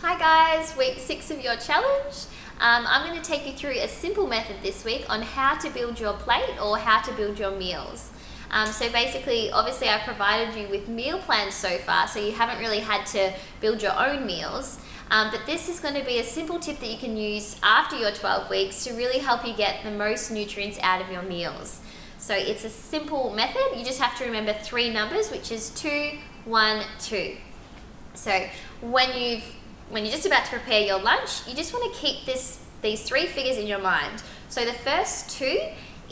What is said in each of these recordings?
Hi guys, week 6 of your challenge. I'm going to take you through a simple method this week on how to build your plate or how to build your meals. So basically, obviously I've provided you with meal plans so far, so you haven't really had to build your own meals. But this is going to be a simple tip that you can use after your 12 weeks to really help you get the most nutrients out of your meals. So it's a simple method. You just have to remember 3 numbers, which is 2, 1, 2. So when you're just about to prepare your lunch, you just want to keep these 3 figures in your mind. So the first 2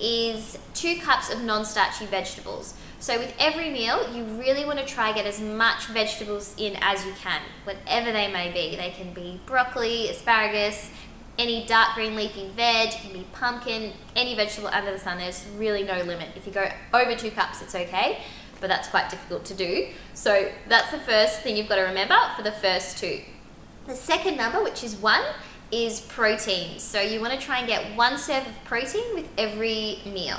is 2 cups of non-starchy vegetables. So with every meal, you really want to try get as much vegetables in as you can, whatever they may be. They can be broccoli, asparagus, any dark green leafy veg, it can be pumpkin, any vegetable under the sun. There's really no limit. If you go over 2 cups, it's okay, but that's quite difficult to do. So that's the first thing you've got to remember for the first 2. The second number, which is 1, is protein. So you want to try and get 1 serve of protein with every meal.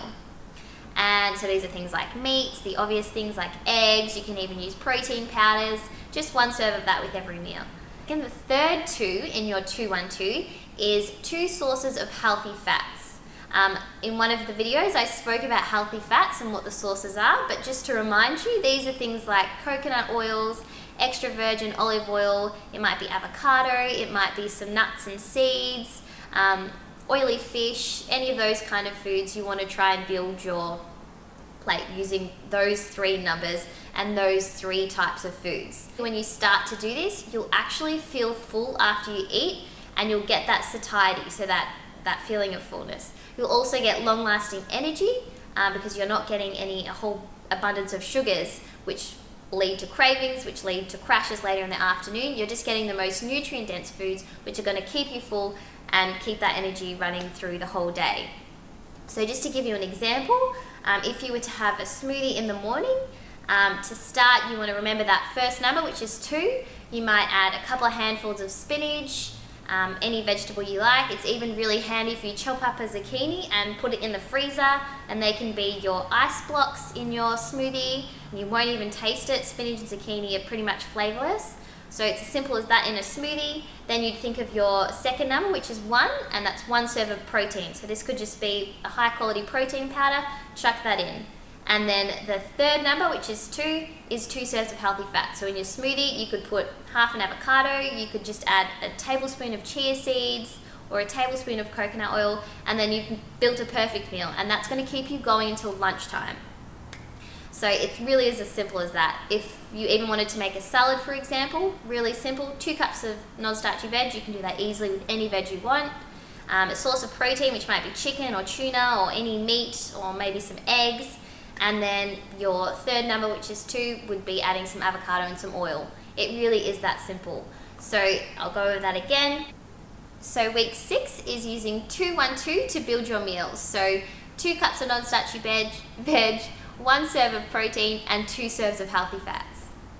And so these are things like meats, the obvious things like eggs, you can even use protein powders, just 1 serve of that with every meal. Again, the third 2 in your 2, 1, 2 is 2 sources of healthy fats. In one of the videos I spoke about healthy fats and what the sources are, but just to remind you, these are things like coconut oils, extra virgin olive oil, it might be avocado, it might be some nuts and seeds, oily fish, any of those kind of foods. You want to try and build your plate using those 3 numbers and those 3 types of foods. When you start to do this, you'll actually feel full after you eat, and you'll get that satiety, so that feeling of fullness. You'll also get long-lasting energy because you're not getting a whole abundance of sugars, which lead to cravings, which lead to crashes later in the afternoon. You're just getting the most nutrient-dense foods, which are going to keep you full and keep that energy running through the whole day. So just to give you an example, if you were to have a smoothie in the morning, to start, you want to remember that first number, which is 2. You might add a couple of handfuls of spinach, any vegetable you like. It's even really handy if you chop up a zucchini and put it in the freezer, and they can be your ice blocks in your smoothie, and you won't even taste it. Spinach and zucchini are pretty much flavorless. So it's as simple as that in a smoothie. Then you'd think of your second number, which is 1, and that's 1 serve of protein. So this could just be a high quality protein powder, chuck that in. And then the third number, which is 2, is 2 serves of healthy fat. So in your smoothie, you could put half an avocado, you could just add a tablespoon of chia seeds or a tablespoon of coconut oil, and then you've built a perfect meal, and that's going to keep you going until lunchtime. So it really is as simple as that. If you even wanted to make a salad, for example, really simple, 2 cups of non-starchy veg, you can do that easily with any veg you want. A source of protein, which might be chicken or tuna or any meat or maybe some eggs. And then your third number, which is 2, would be adding some avocado and some oil. It really is that simple. So I'll go over that again. So week 6 is using 2, 1, 2 to build your meals. So 2 cups of non-starchy veg, 1 serve of protein, and 2 serves of healthy fat.